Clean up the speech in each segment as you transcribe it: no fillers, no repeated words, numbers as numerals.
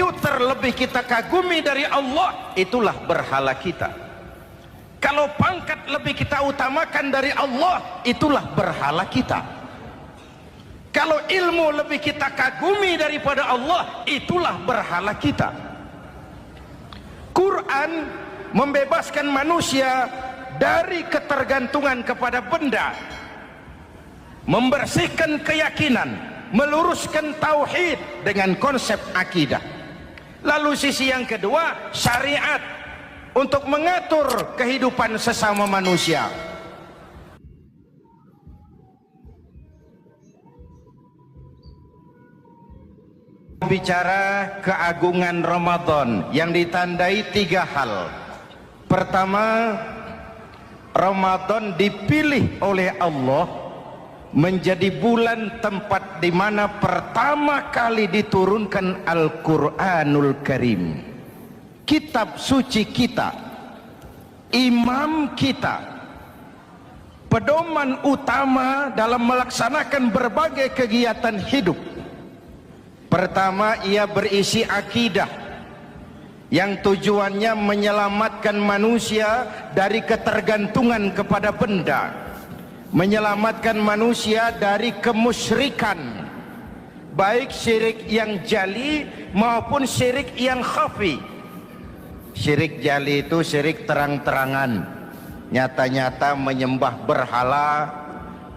komputer lebih kita kagumi dari Allah, itulah berhala kita. Kalau pangkat lebih kita utamakan dari Allah, itulah berhala kita. Kalau ilmu lebih kita kagumi daripada Allah, itulah berhala kita. Quran membebaskan manusia dari ketergantungan kepada benda, membersihkan keyakinan, meluruskan tauhid dengan konsep akidah. Lalu sisi yang kedua, syariat untuk mengatur kehidupan sesama manusia. Bicara keagungan Ramadan yang ditandai 3 hal. Pertama, Ramadan dipilih oleh Allah menjadi bulan tempat di mana pertama kali diturunkan Al-Quranul Karim, kitab suci kita, imam kita, pedoman utama dalam melaksanakan berbagai kegiatan hidup. Pertama, ia berisi akidah yang tujuannya menyelamatkan manusia dari ketergantungan kepada benda, menyelamatkan manusia dari kemusyrikan, baik syirik yang jali maupun syirik yang khafi. Syirik jali itu syirik terang-terangan, nyata-nyata menyembah berhala,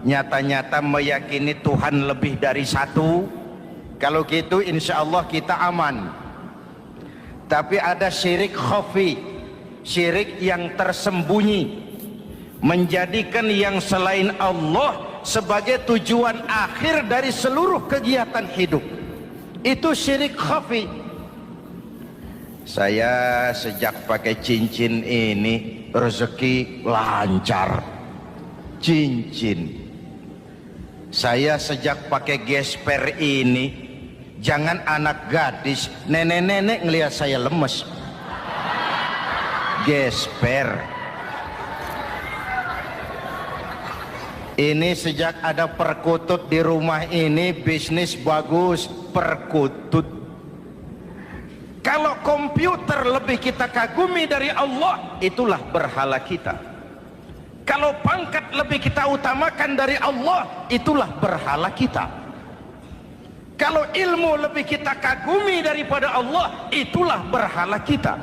nyata-nyata meyakini Tuhan lebih dari satu. Kalau gitu insya Allah kita aman. Tapi ada syirik khafi, syirik yang tersembunyi, menjadikan yang selain Allah sebagai tujuan akhir dari seluruh kegiatan hidup. Itu syirik khafi. Saya sejak pakai cincin ini rezeki lancar. Cincin. Saya sejak pakai gesper ini, jangan anak gadis, nenek-nenek ngelihat saya lemes. Gesper. Ini sejak ada perkutut di rumah ini, bisnis bagus, perkutut. Kalau komputer lebih kita kagumi dari Allah, itulah berhala kita. Kalau pangkat lebih kita utamakan dari Allah, itulah berhala kita. Kalau ilmu lebih kita kagumi daripada Allah, itulah berhala kita.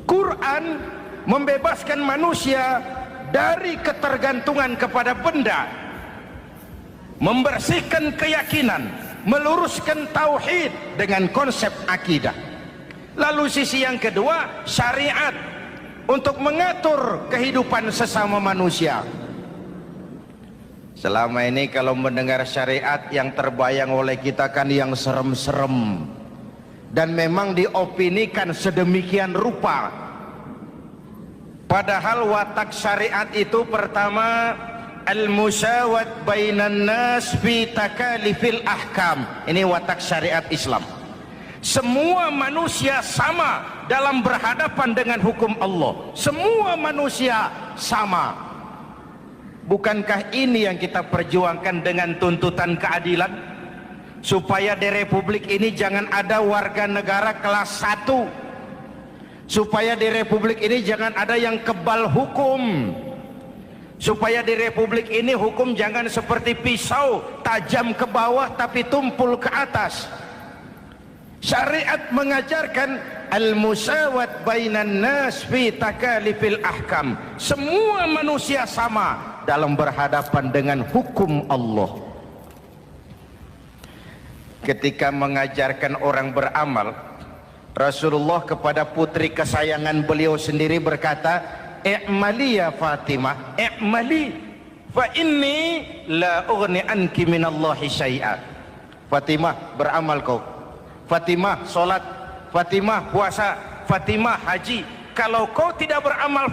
Quran membebaskan manusia dari ketergantungan kepada benda, membersihkan keyakinan, meluruskan tauhid dengan konsep akidah. Lalu sisi yang kedua, syariat untuk mengatur kehidupan sesama manusia. Selama ini kalau mendengar syariat yang terbayang oleh kita kan yang serem-serem, dan memang diopinikan sedemikian rupa. Padahal watak syariat itu pertama, al-musawat bainan nas fi takalifil ahkam. Ini watak syariat Islam. Semua manusia sama dalam berhadapan dengan hukum Allah. Semua manusia sama. Bukankah ini yang kita perjuangkan dengan tuntutan keadilan? Supaya di Republik ini jangan ada warga negara kelas 1. Supaya di Republik ini jangan ada yang kebal hukum. Supaya di Republik ini hukum jangan seperti pisau, tajam ke bawah tapi tumpul ke atas. Syariat mengajarkan al-musawat bainan nas fi takalifil ahkam. Semua manusia sama dalam berhadapan dengan hukum Allah. Ketika mengajarkan orang beramal, Rasulullah kepada putri kesayangan beliau sendiri berkata, "I'mali ya Fatimah, i'mali fa inni la ughni anki minallahi syai'a." Fatimah, beramal kau. Fatimah, solat. Fatimah, puasa. Fatimah, haji. Kalau kau tidak beramal,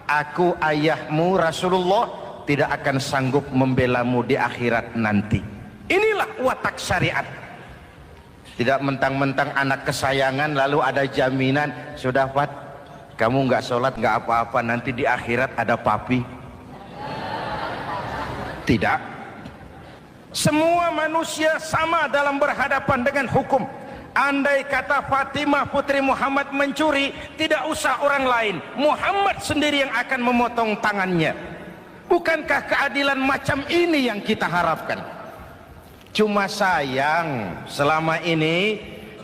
aku ayahmu Rasulullah tidak akan sanggup membelamu di akhirat nanti. Inilah watak syariat. Tidak mentang-mentang anak kesayangan lalu ada jaminan, sudah Fat, kamu nggak sholat nggak apa-apa, nanti di akhirat ada papi. Tidak. Semua manusia sama dalam berhadapan dengan hukum. Andai kata Fatimah putri Muhammad mencuri, tidak usah orang lain, Muhammad sendiri yang akan memotong tangannya. Bukankah keadilan macam ini yang kita harapkan? Cuma sayang, selama ini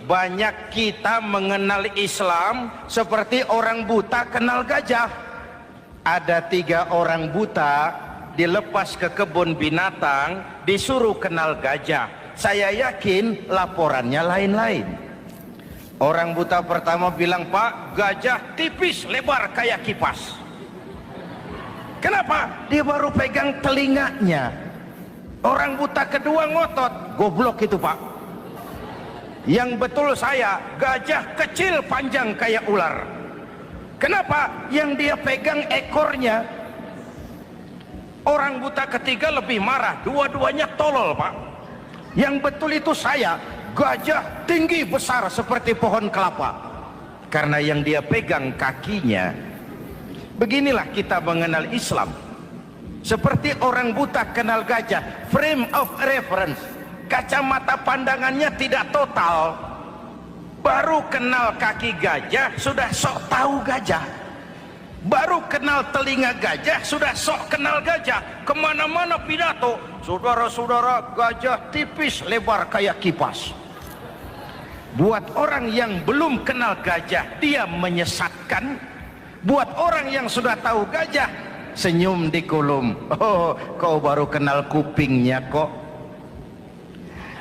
banyak kita mengenal Islam seperti orang buta kenal gajah. Ada 3 orang buta dilepas ke kebun binatang, disuruh kenal gajah. Saya yakin laporannya lain-lain. Orang buta pertama bilang, "Pak, gajah tipis lebar kayak kipas." Kenapa? Dia baru pegang telinganya. Orang buta kedua ngotot, "Goblok itu, Pak. Yang betul saya, gajah kecil panjang kayak ular." Kenapa? Yang dia pegang ekornya. Orang buta ketiga lebih marah, dua-duanya tolol, Pak. Yang betul itu saya, gajah tinggi besar seperti pohon kelapa. Karena yang dia pegang kakinya. Beginilah kita mengenal Islam. Seperti orang buta kenal gajah, frame of reference, kacamata pandangannya tidak total. Baru kenal kaki gajah sudah sok tahu gajah. Baru kenal telinga gajah sudah sok kenal gajah. Kemana-mana pidato, "Saudara-saudara, gajah tipis lebar kayak kipas." Buat orang yang belum kenal gajah, dia menyesatkan. Buat orang yang sudah tahu gajah, senyum di kulum. "Oh, kau baru kenal kupingnya kok."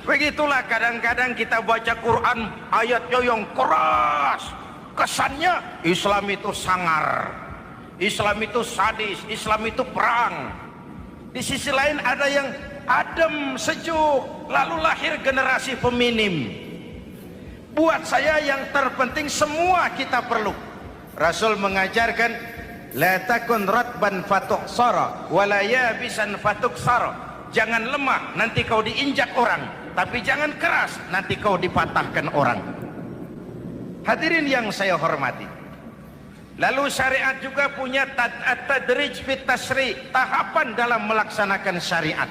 Begitulah kadang-kadang kita baca Quran, ayatnya yang keras. Kesannya Islam itu sangar, Islam itu sadis, Islam itu perang. Di sisi lain ada yang adem, sejuk, lalu lahir generasi feminim. Buat saya yang terpenting semua kita perlu. Rasul mengajarkan, "La takun ratban fatuhsara wa la yabisan fatuksara." Jangan lemah, nanti kau diinjak orang, tapi jangan keras, nanti kau dipatahkan orang. Hadirin yang saya hormati, lalu syariat juga punya at-tadrij fit tasri', tahapan dalam melaksanakan syariat.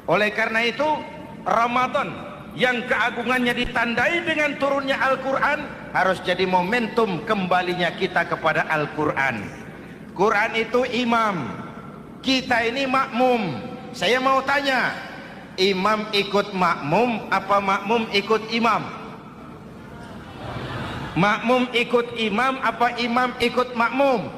Oleh karena itu, Ramadan yang keagungannya ditandai dengan turunnya Al-Quran harus jadi momentum kembalinya kita kepada Al-Quran. Quran itu imam, kita ini makmum. Saya mau tanya, imam ikut makmum apa makmum ikut imam? Makmum ikut imam apa imam ikut makmum?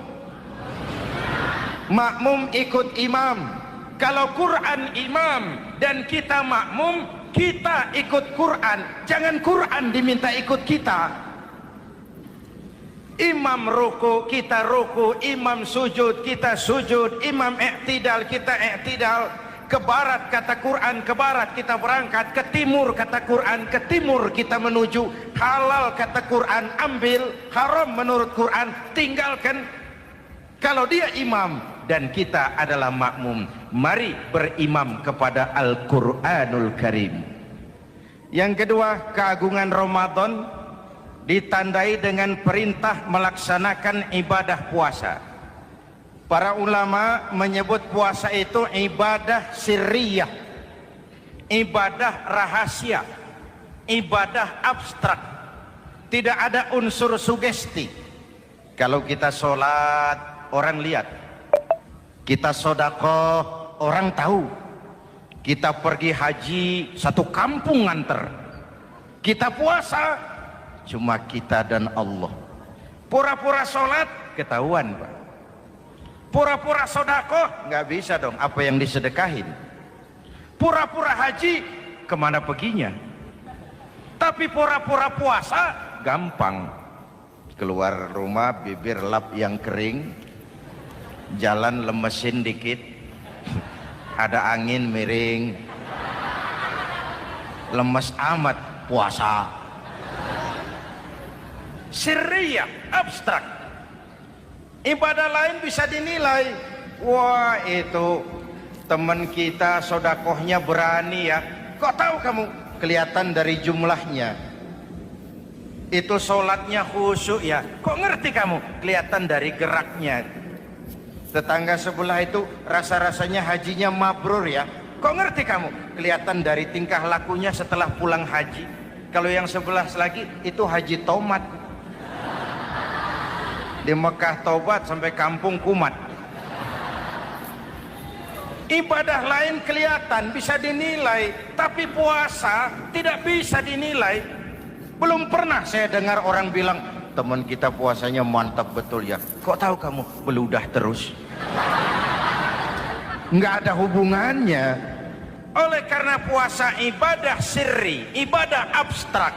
Makmum ikut imam. Kalau Quran imam dan kita makmum, kita ikut Quran, jangan Quran diminta ikut kita. Imam ruku, kita ruku. Imam sujud, kita sujud. Imam i'tidal, kita i'tidal. Ke barat kata Quran, ke barat kita berangkat. Ke timur kata Quran, ke timur kita menuju. Halal kata Quran, ambil. Haram menurut Quran, tinggalkan. Kalau dia imam dan kita adalah makmum, mari berimam kepada Al-Quranul Karim. Yang kedua, keagungan Ramadan ditandai dengan perintah melaksanakan ibadah puasa. Para ulama menyebut puasa itu ibadah sirriyah, ibadah rahasia, ibadah abstrak. Tidak ada unsur sugesti. Kalau kita sholat, orang lihat. Kita sedekah, orang tahu. Kita pergi haji, satu kampung nganter. Kita puasa, cuma kita dan Allah. Pura-pura sholat, ketahuan, Pak. Pura-pura sedekah, nggak bisa dong, apa yang disedekahin. Pura-pura haji, kemana perginya? Tapi pura-pura puasa, gampang. Keluar rumah, bibir lap yang kering, jalan lemesin dikit, ada angin miring, lemes amat puasa. Sirriyah, abstrak. Ibadah lain bisa dinilai, wah itu teman kita sodakohnya berani ya. Kok tahu kamu? Kelihatan dari jumlahnya. Itu sholatnya khusyuk ya. Kok ngerti kamu? Kelihatan dari geraknya. Tetangga sebelah itu rasa-rasanya hajinya mabrur ya. Kok ngerti kamu? Kelihatan dari tingkah lakunya setelah pulang haji. Kalau yang sebelah lagi itu Haji Tomat. Di Mekah tobat sampai kampung kumat. Ibadah lain kelihatan bisa dinilai, tapi puasa tidak bisa dinilai. Belum pernah saya dengar orang bilang, teman kita puasanya mantap betul ya. Kok tahu kamu? Beludah terus. Nggak ada hubungannya. Oleh karena puasa ibadah sirri, ibadah abstrak,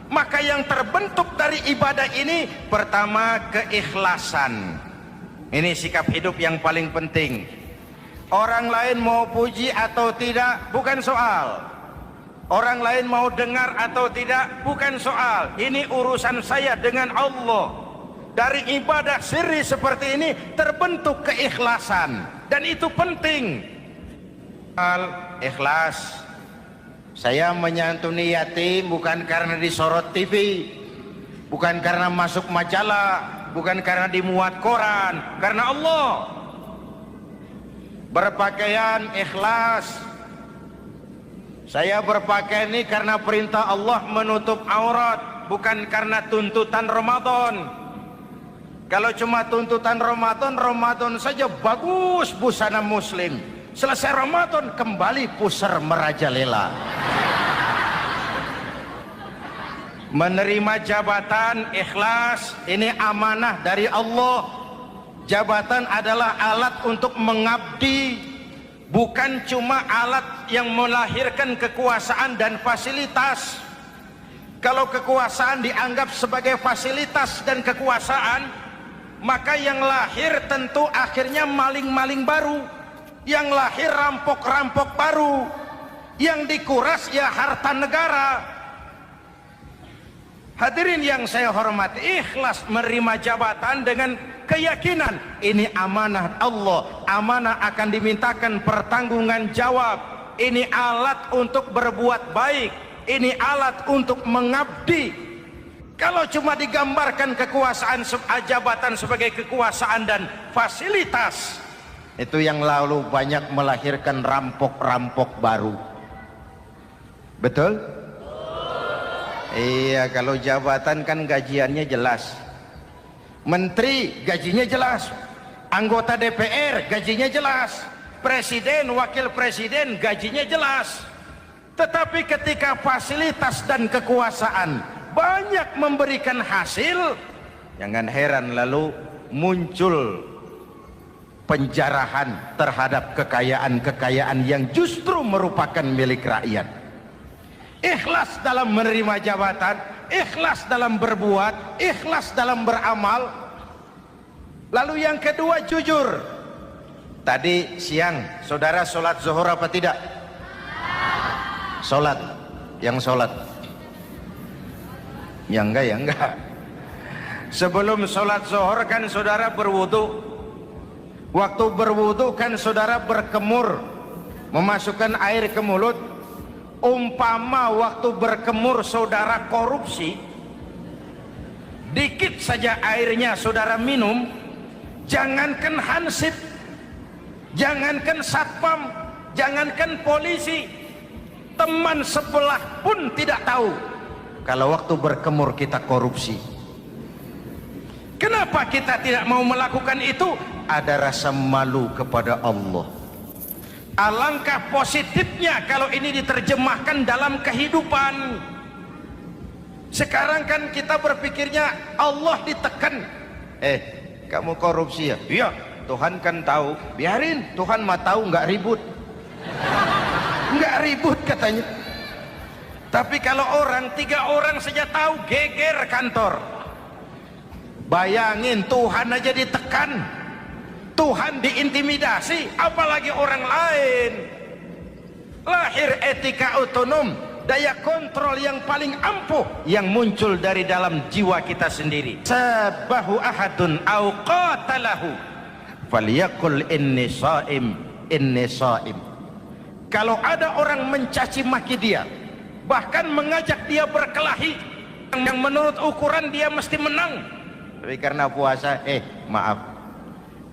maka yang terbentuk dari ibadah ini pertama keikhlasan. Ini sikap hidup yang paling penting. Orang lain mau puji atau tidak bukan soal. Orang lain mau dengar atau tidak bukan soal. Ini urusan saya dengan Allah. Dari ibadah sirri seperti ini terbentuk keikhlasan, dan itu penting. Ikhlas. Saya menyantuni yatim bukan karena disorot TV, bukan karena masuk majalah, bukan karena dimuat koran, karena Allah. Berpakaian ikhlas. Saya berpakaian ini karena perintah Allah menutup aurat, bukan karena tuntutan Ramadan. Kalau cuma tuntutan Ramadan, Ramadan saja bagus busana muslim. Selesai Ramadan kembali pusar merajalela. Menerima jabatan ikhlas, ini amanah dari Allah. Jabatan adalah alat untuk mengabdi, bukan cuma alat yang melahirkan kekuasaan dan fasilitas. Kalau kekuasaan dianggap sebagai fasilitas dan kekuasaan, maka yang lahir tentu akhirnya maling-maling baru, yang lahir rampok-rampok baru, yang dikuras ya harta negara. Hadirin yang saya hormati, ikhlas menerima jabatan dengan keyakinan ini amanah Allah, amanah akan dimintakan pertanggungan jawab. Ini alat untuk berbuat baik, ini alat untuk mengabdi. Kalau cuma digambarkan kekuasaan jabatan sebagai kekuasaan dan fasilitas, itu yang lalu banyak melahirkan rampok-rampok baru. Betul? Iya, kalau jabatan kan gajiannya jelas. Menteri gajinya jelas, anggota DPR gajinya jelas, presiden, wakil presiden gajinya jelas. Tetapi ketika fasilitas dan kekuasaan banyak memberikan hasil, jangan heran lalu muncul penjarahan terhadap kekayaan-kekayaan yang justru merupakan milik rakyat. Ikhlas dalam menerima jabatan, ikhlas dalam berbuat, ikhlas dalam beramal. Lalu yang kedua, jujur. Tadi siang saudara sholat zuhur apa tidak? Sholat. Yang sholat? Ya enggak, ya enggak. Sebelum sholat zuhur kan saudara berwudu. Waktu berwudu kan saudara berkemur, memasukkan air ke mulut. Umpama waktu berkemur saudara korupsi, dikit saja airnya saudara minum, jangankan hansip, jangankan satpam, jangankan polisi, teman sebelah pun tidak tahu kalau waktu berkemur kita korupsi. Kenapa kita tidak mau melakukan itu? Ada rasa malu kepada Allah. Alangkah positifnya kalau ini diterjemahkan dalam kehidupan. Sekarang kan kita berpikirnya Allah ditekan. Kamu korupsi ya? Iya, Tuhan kan tahu. Biarin, Tuhan mah tahu, nggak ribut. Nggak ribut katanya. Tapi kalau orang, 3 orang saja tahu, geger kantor. Bayangin, Tuhan aja ditekan, Tuhan diintimidasi, apalagi orang lain. Lahir etika otonom, daya kontrol yang paling ampuh yang muncul dari dalam jiwa kita sendiri. Sabahu ahadun au qatalahu falyaqul inni shaim, inni shaim. Kalau ada orang mencaci maki dia, bahkan mengajak dia berkelahi yang menurut ukuran dia mesti menang, tapi karena puasa, maaf,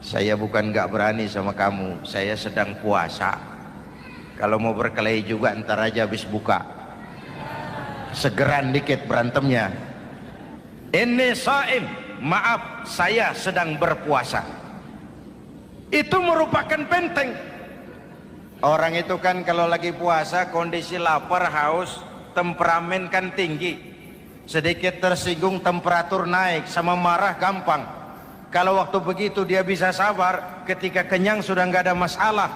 saya bukan nggak berani sama kamu, saya sedang puasa. Kalau mau berkelahi juga ntar aja habis buka. segeran dikit berantemnya. Inni shaim, maaf saya sedang berpuasa. Itu merupakan benteng. Orang itu kan kalau lagi puasa kondisi lapar, haus, temperamen kan tinggi. Sedikit tersinggung temperatur naik, sama marah gampang. Kalau waktu begitu dia bisa sabar, ketika kenyang sudah nggak ada masalah.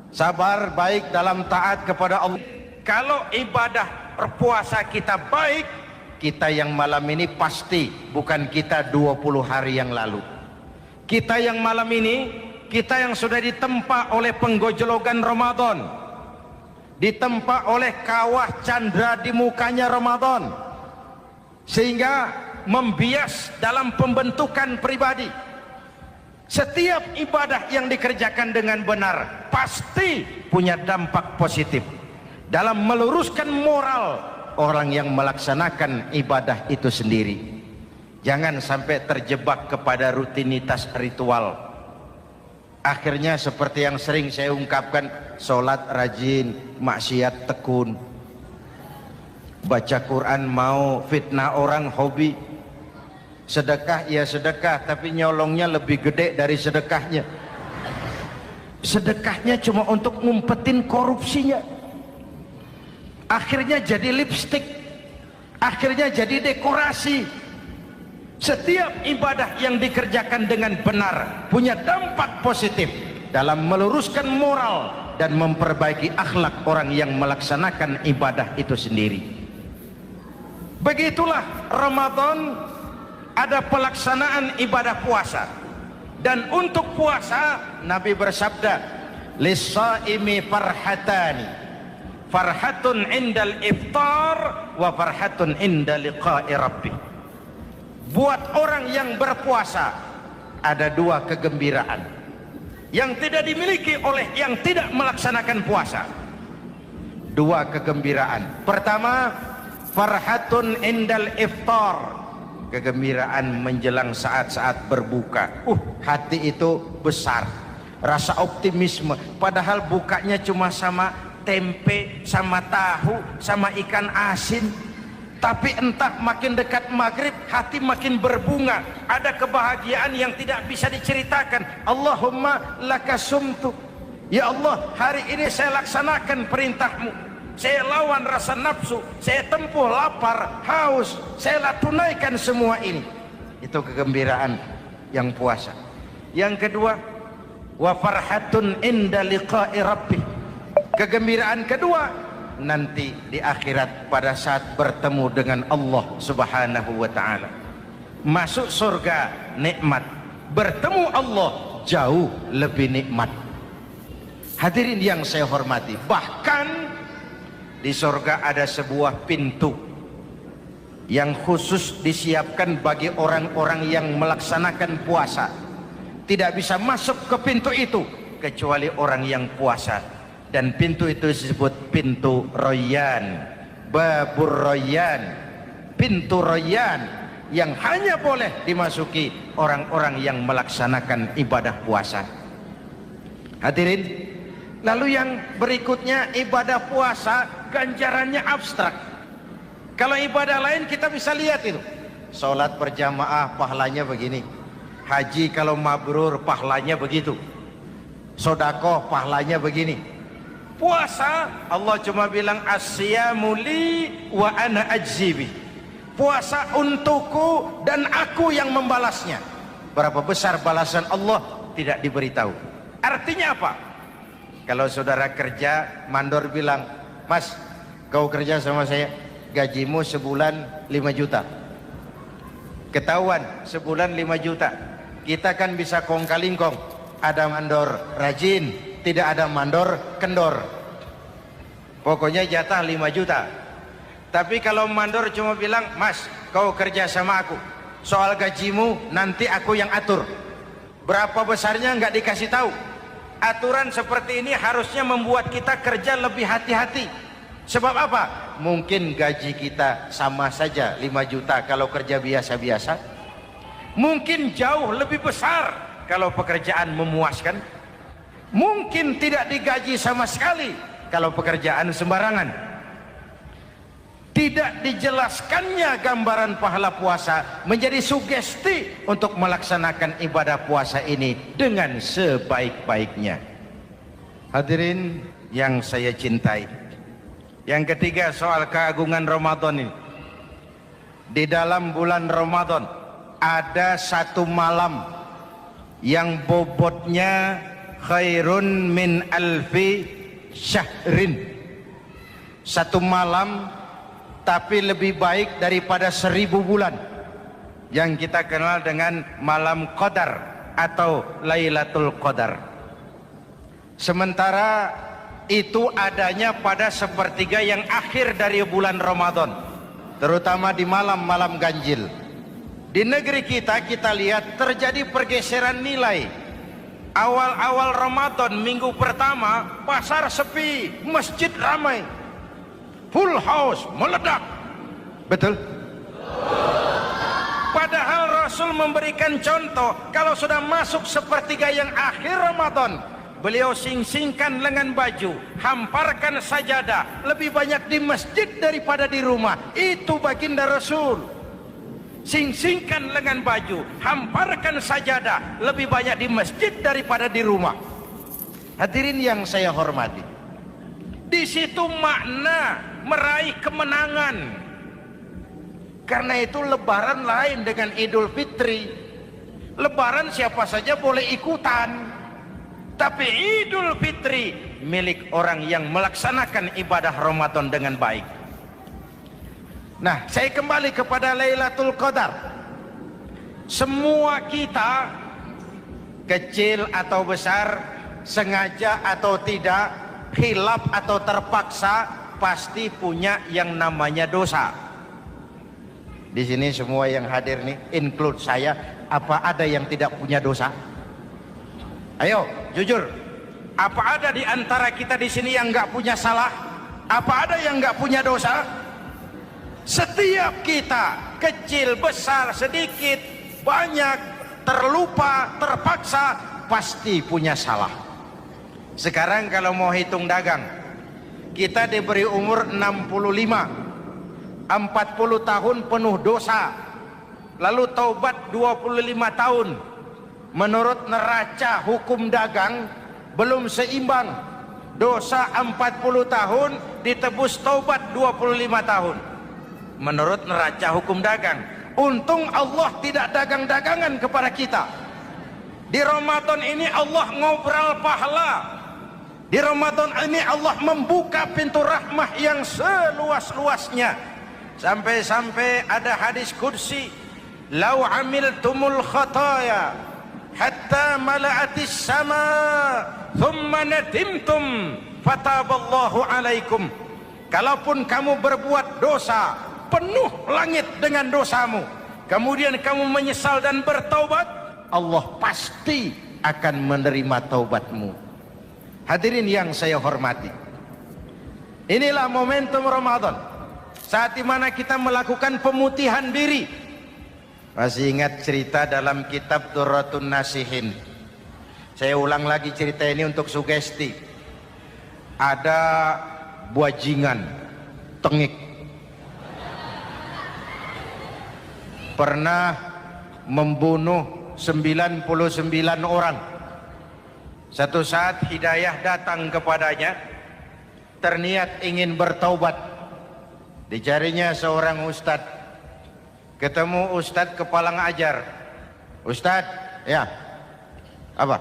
Sabar baik dalam taat kepada Allah. Kalau ibadah berpuasa kita baik, kita yang malam ini pasti bukan kita 20 hari yang lalu. Kita yang malam ini, kita yang sudah ditempa oleh penggojologan Ramadan, ditempa oleh kawah candra di mukanya Ramadan, sehingga membias dalam pembentukan pribadi. Setiap ibadah yang dikerjakan dengan benar pasti punya dampak positif dalam meluruskan moral orang yang melaksanakan ibadah itu sendiri. Jangan sampai terjebak kepada rutinitas ritual. Akhirnya seperti yang sering saya ungkapkan, sholat rajin, maksiat tekun, baca Quran mau, fitnah orang hobi, sedekah ya sedekah tapi nyolongnya lebih gede dari sedekahnya. Sedekahnya cuma untuk ngumpetin korupsinya. Akhirnya jadi lipstik, akhirnya jadi dekorasi. Setiap ibadah yang dikerjakan dengan benar punya dampak positif dalam meluruskan moral dan memperbaiki akhlak orang yang melaksanakan ibadah itu sendiri. Begitulah Ramadan, ada pelaksanaan ibadah puasa. Dan untuk puasa Nabi bersabda, lis-shaimi farhatani, farhatun indal iftar wa farhatun inda liqa'i rabbih. Buat orang yang berpuasa ada dua kegembiraan yang tidak dimiliki oleh yang tidak melaksanakan puasa. Dua kegembiraan. Pertama, farhatun indal iftar, kegembiraan menjelang saat-saat berbuka. Hati itu besar, rasa optimisme, padahal bukanya cuma sama tempe, sama tahu, sama ikan asin. Tapi entah makin dekat maghrib hati makin berbunga, ada kebahagiaan yang tidak bisa diceritakan. Allahumma lakasumtu, ya Allah hari ini saya laksanakan perintahmu, saya lawan rasa nafsu, saya tempuh lapar, haus, saya tunaikan semua ini. Itu kegembiraan yang puasa. Yang kedua, wa farhatun inda liqa'i rabbih, kegembiraan kedua nanti di akhirat pada saat bertemu dengan Allah Subhanahu wa ta'ala. Masuk surga nikmat, bertemu Allah jauh lebih nikmat. Hadirin yang saya hormati, bahkan di surga ada sebuah pintu yang khusus disiapkan bagi orang-orang yang melaksanakan puasa. Tidak bisa masuk ke pintu itu kecuali orang yang puasa. Dan pintu itu disebut pintu Rayyan, Babur Rayyan, pintu Rayyan yang hanya boleh dimasuki orang-orang yang melaksanakan ibadah puasa. Hadirin, lalu yang berikutnya ibadah puasa ganjarannya abstrak. Kalau ibadah lain kita bisa lihat itu, sholat berjamaah pahalanya begini, haji kalau mabrur pahalanya begitu, sedekah pahalanya begini. Puasa Allah cuma bilang as-siyamu li wa ana ajzibi, puasa untukku dan aku yang membalasnya. Berapa besar balasan Allah tidak diberitahu. Artinya apa? Kalau saudara kerja, mandor bilang, mas kau kerja sama saya, gajimu sebulan 5 juta, ketahuan sebulan 5 juta, kita kan bisa kong kalingkong, ada mandor rajin, tidak ada mandor kendor, pokoknya jatah 5 juta. Tapi kalau mandor cuma bilang, mas kau kerja sama aku, soal gajimu nanti aku yang atur, berapa besarnya nggak dikasih tahu. Aturan seperti ini harusnya membuat kita kerja lebih hati-hati. Sebab apa? Mungkin gaji kita sama saja 5 juta kalau kerja biasa-biasa, mungkin jauh lebih besar kalau pekerjaan memuaskan, mungkin tidak digaji sama sekali kalau pekerjaan sembarangan. tidak dijelaskannya gambaran pahala puasa menjadi sugesti untuk melaksanakan ibadah puasa ini dengan sebaik-baiknya. Hadirin yang saya cintai, yang ketiga soal keagungan Ramadan ini. Di dalam bulan Ramadan ada satu malam yang bobotnya khairun min alfi syahrin. Satu malam tapi lebih baik daripada 1000 bulan, yang kita kenal dengan malam Qadar atau Lailatul Qadar. Sementara itu adanya pada sepertiga yang akhir dari bulan Ramadan, terutama di malam-malam ganjil. Di negeri kita lihat terjadi pergeseran nilai. Awal-awal Ramadan, minggu pertama pasar sepi, masjid ramai, full house, meledak. Betul? Padahal Rasul memberikan contoh, kalau sudah masuk sepertiga yang akhir Ramadan, beliau sing-singkan lengan baju, hamparkan sajadah, lebih banyak di masjid daripada di rumah. Itu baginda Rasul. Sing-singkan lengan baju, hamparkan sajadah, lebih banyak di masjid daripada di rumah. Hadirin yang saya hormati, di situ makna meraih kemenangan. Karena itu lebaran lain dengan Idul Fitri. Lebaran siapa saja boleh ikutan, tapi Idul Fitri milik orang yang melaksanakan ibadah Ramadan dengan baik. Nah, saya kembali kepada Lailatul Qadar. Semua kita, kecil atau besar, sengaja atau tidak, khilaf atau terpaksa, pasti punya yang namanya dosa. Di sini semua yang hadir nih, include saya, apa ada yang tidak punya dosa? Ayo, jujur. Apa ada di antara kita di sini yang nggak punya salah? Apa ada yang nggak punya dosa? Setiap kita, kecil, besar, sedikit, banyak, terlupa, terpaksa, pasti punya salah. Sekarang kalau mau hitung dagang, kita diberi umur 65, 40 tahun penuh dosa, lalu taubat 25 tahun. Menurut neraca hukum dagang belum seimbang. Dosa 40 tahun ditebus taubat 25 tahun. Menurut neraca hukum dagang. Untung Allah tidak dagang-dagangan kepada kita. Di Ramadan ini Allah ngobrol pahala. Di Ramadan ini Allah membuka pintu rahmah yang seluas-luasnya. Sampai-sampai ada hadis qudsi, "Lau amiltumul khataya hatta mala'atis sama thumma nadimtum fataballahu alaikum." Kalaupun kamu berbuat dosa, penuh langit dengan dosamu, kemudian kamu menyesal dan bertaubat, Allah pasti akan menerima taubatmu. Hadirin yang saya hormati, inilah momentum Ramadan, saat dimana kita melakukan pemutihan diri. Masih ingat cerita dalam kitab Durratun Nasihin? Saya ulang lagi cerita ini untuk sugesti. Ada buajingan tengik pernah membunuh 99 orang. Satu saat hidayah datang kepadanya, terniat ingin bertaubat. Dicarinya seorang ustadz. Ketemu ustadz kepala ngajar. Ustadz, ya, apa?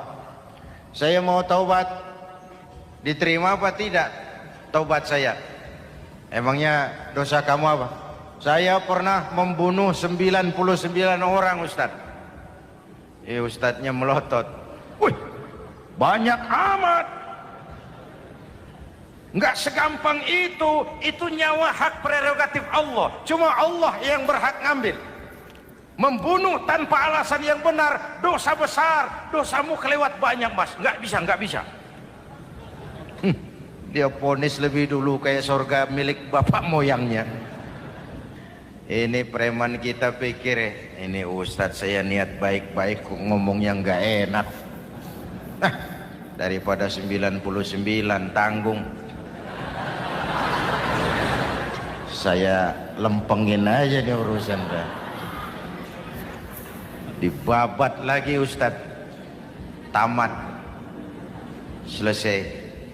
Saya mau taubat. Diterima apa tidak taubat saya? Emangnya dosa kamu apa? Saya pernah membunuh 99 orang, Ustadz. Ustadznya melotot. Wih, banyak amat. Enggak segampang itu nyawa hak prerogatif Allah. Cuma Allah yang berhak ngambil. Membunuh tanpa alasan yang benar, dosa besar. Dosamu kelewat banyak, Mas. Enggak bisa. Dia vonis lebih dulu kayak surga milik bapak moyangnya. Ini preman kita pikir, ini ustadz saya niat baik-baik kok ngomongnya nggak enak. Nah, daripada 99 tanggung. saya lempengin aja nih urusan dah. Dibabat lagi Ustadz, tamat, selesai,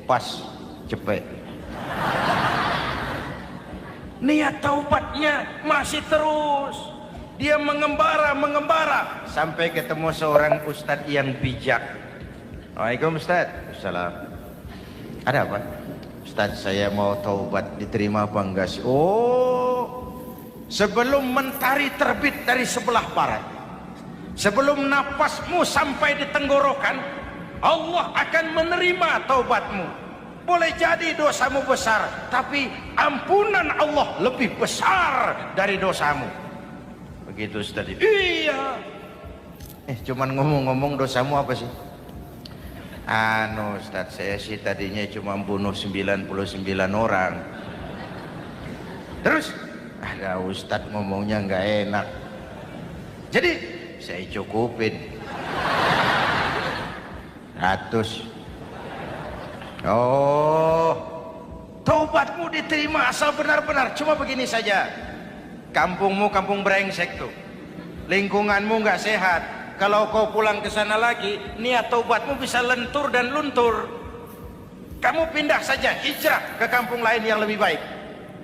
pas, cepet. Niat taubatnya masih terus. Dia mengembara sampai ketemu seorang ustadz yang bijak. Waalaikumsalam Ustadz. Assalam. Ada apa? Ustadz, saya mau taubat, diterima apa enggak sih? Oh, sebelum mentari terbit dari sebelah barat, sebelum napasmu sampai di tenggorokan, Allah akan menerima taubatmu. Boleh jadi dosamu besar, tapi ampunan Allah lebih besar dari dosamu. Begitu Ustaz. Iya. Cuman ngomong-ngomong, dosamu apa sih? Ustaz, saya sih tadinya cuma bunuh 99 orang. Terus ada Ustaz ngomongnya nggak enak, jadi saya cukupin 100. Oh, taubatmu diterima asal benar-benar. Cuma begini saja, kampungmu kampung brengsek tuh, lingkunganmu nggak sehat. Kalau kau pulang ke sana lagi, niat taubatmu bisa lentur dan luntur. Kamu pindah saja, hijrah ke kampung lain yang lebih baik.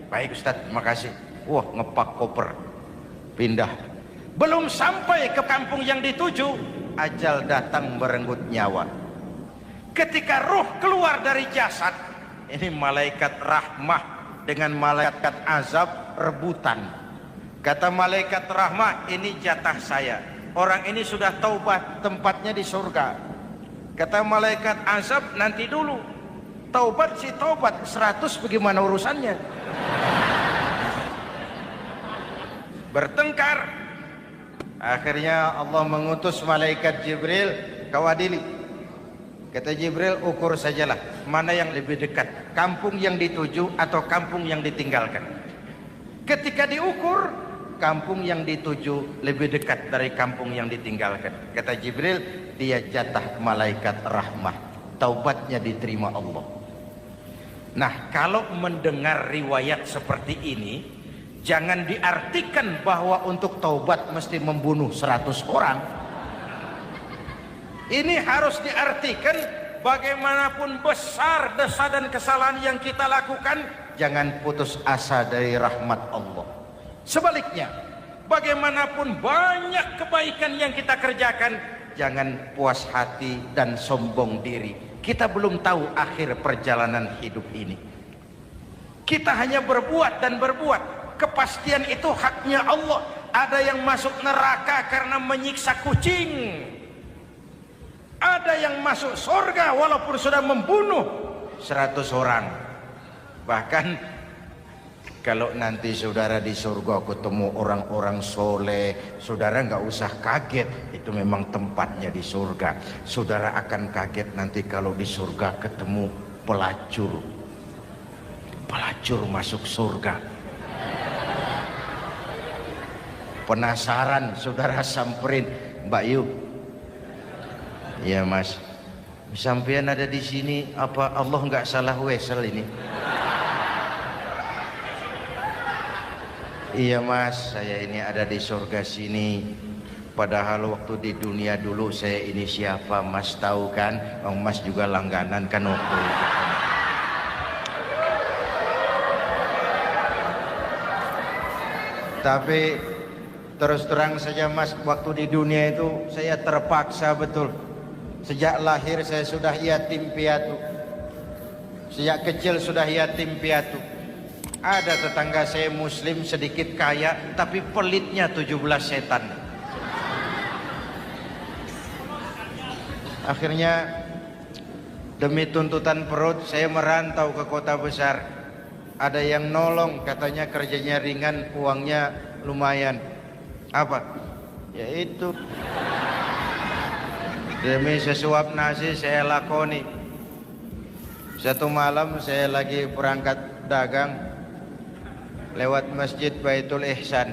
Baik Ustaz, terima kasih. Wah, ngepak koper, pindah. Belum sampai ke kampung yang dituju, ajal datang merenggut nyawa. Ketika roh keluar dari jasad, ini malaikat rahmah dengan malaikat azab rebutan. Kata malaikat rahmah, ini jatah saya. Orang ini sudah taubat, tempatnya di surga. Kata malaikat azab, nanti dulu. Taubat si taubat, 100 bagaimana urusannya? Bertengkar. Akhirnya Allah mengutus malaikat Jibril, kau adili. Kata Jibril, ukur sajalah mana yang lebih dekat, kampung yang dituju atau kampung yang ditinggalkan. Ketika diukur, kampung yang dituju lebih dekat dari kampung yang ditinggalkan. Kata Jibril, dia jatah malaikat rahmah, taubatnya diterima Allah. Nah, kalau mendengar riwayat seperti ini, jangan diartikan bahwa untuk taubat mesti membunuh 100 orang. Ini harus diartikan bagaimanapun besar dosa dan kesalahan yang kita lakukan, jangan putus asa dari rahmat Allah. Sebaliknya, bagaimanapun banyak kebaikan yang kita kerjakan, jangan puas hati dan sombong diri. Kita belum tahu akhir perjalanan hidup ini. Kita hanya berbuat dan berbuat. Kepastian itu haknya Allah. Ada yang masuk neraka karena menyiksa kucing. Ada yang masuk surga walaupun sudah membunuh 100 orang. Bahkan kalau nanti saudara di surga ketemu orang-orang soleh, saudara nggak usah kaget, itu memang tempatnya di surga. Saudara akan kaget nanti kalau di surga ketemu pelacur. Pelacur masuk surga. Penasaran, saudara samperin, Mbak Yu. Iya Mas, sampean ada di sini, apa Allah nggak salah wesel ini? Iya Mas, saya ini ada di surga sini. Padahal waktu di dunia dulu saya ini siapa Mas tahu kan? Mas juga langganan kan waktu itu. Tapi terus terang saja Mas, waktu di dunia itu saya terpaksa betul. Sejak lahir saya sudah yatim piatu. Sejak kecil sudah yatim piatu. Ada tetangga saya muslim sedikit kaya, tapi pelitnya 17 setan. Akhirnya demi tuntutan perut saya merantau ke kota besar. Ada yang nolong, katanya kerjanya ringan, uangnya lumayan. Apa? Ya itu. Demi sesuap nasi saya lakoni. Satu malam saya lagi berangkat dagang, lewat masjid Baitul Ihsan.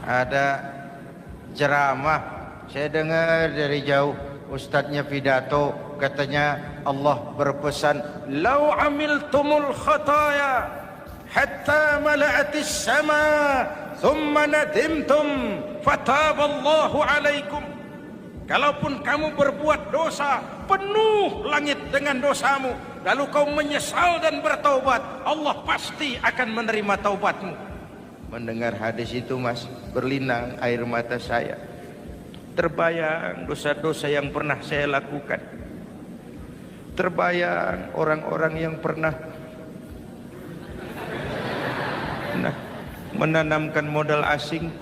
Ada ceramah, saya dengar dari jauh, ustadznya pidato, katanya Allah berpesan, "Lau amiltumul khataya hatta mala'atis sama thumma nadimtum fataballahu alaikum. Kalaupun kamu berbuat dosa, penuh langit dengan dosamu, lalu kau menyesal dan bertaubat, Allah pasti akan menerima taubatmu. Mendengar hadis itu, Mas, berlinang air mata saya. Terbayang dosa-dosa yang pernah saya lakukan. Terbayang orang-orang yang pernah menanamkan modal asing.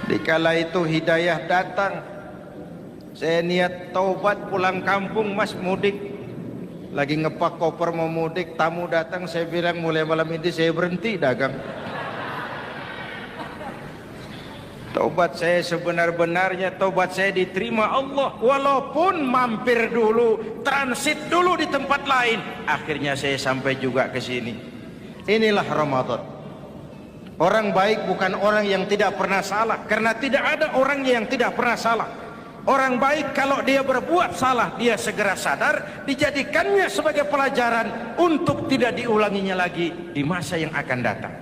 Dikala itu hidayah datang, saya niat taubat pulang kampung, Mas, mudik. Lagi ngepak koper mau mudik, tamu datang, saya bilang mulai malam ini saya berhenti dagang. Taubat saya sebenar-benarnya, taubat saya diterima Allah, walaupun mampir dulu, transit dulu di tempat lain, akhirnya saya sampai juga ke sini. Inilah Ramadan. Orang baik bukan orang yang tidak pernah salah, karena tidak ada orangnya yang tidak pernah salah. Orang baik kalau dia berbuat salah, dia segera sadar, dijadikannya sebagai pelajaran untuk tidak diulanginya lagi di masa yang akan datang.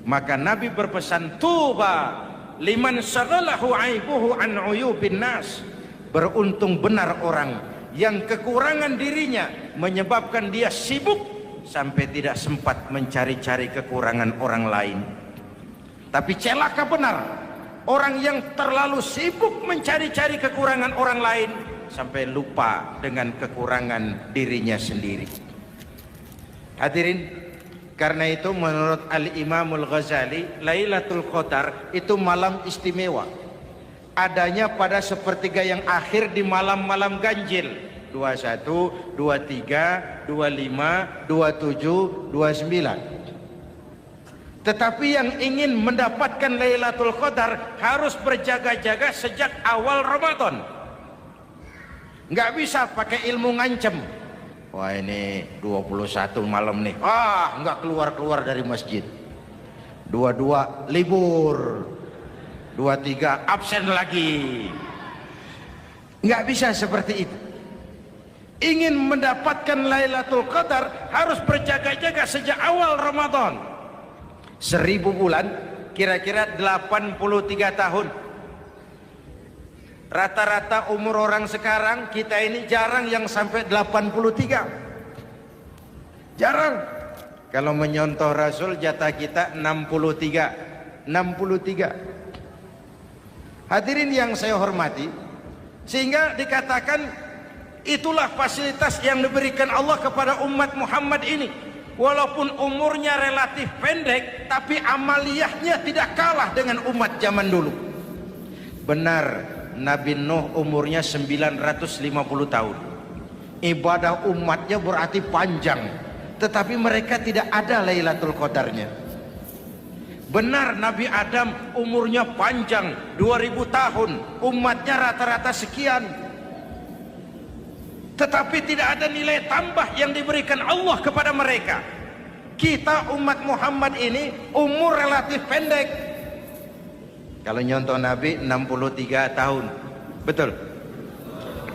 Maka Nabi berpesan, tuba liman syaghalahu aibuhu an uyubin nas. Beruntung benar orang yang kekurangan dirinya menyebabkan dia sibuk sampai tidak sempat mencari-cari kekurangan orang lain. Tapi celaka benar orang yang terlalu sibuk mencari-cari kekurangan orang lain sampai lupa dengan kekurangan dirinya sendiri. Hadirin, karena itu menurut Al-Imamul Ghazali, Lailatul Qadar itu malam istimewa. Adanya pada sepertiga yang akhir di malam-malam ganjil. 21, 23, 25, 27, 29. Tetapi yang ingin mendapatkan Lailatul Qadar harus berjaga-jaga sejak awal Ramadan. Nggak bisa pakai ilmu ngancem. Wah, ini 21 malam nih, nggak keluar-keluar dari masjid. 22 libur, 23 absen lagi. Nggak bisa seperti itu. Ingin mendapatkan Lailatul Qadar harus berjaga-jaga sejak awal Ramadan. 1000 bulan, kira-kira 83 tahun. Rata-rata umur orang sekarang, kita ini jarang yang sampai 83. Jarang. Kalau menyontoh Rasul, jatah kita 63. 63. Hadirin yang saya hormati, sehingga dikatakan itulah fasilitas yang diberikan Allah kepada umat Muhammad ini. Walaupun umurnya relatif pendek, tapi amaliyahnya tidak kalah dengan umat zaman dulu. Benar, Nabi Nuh umurnya 950 tahun. Ibadah umatnya berarti panjang, tetapi mereka tidak ada Lailatul Qadarnya. Benar, Nabi Adam umurnya panjang, 2000 tahun, umatnya rata-rata sekian. Tetapi tidak ada nilai tambah yang diberikan Allah kepada mereka. Kita umat Muhammad ini umur relatif pendek. Kalau nyontoh Nabi 63 tahun, betul.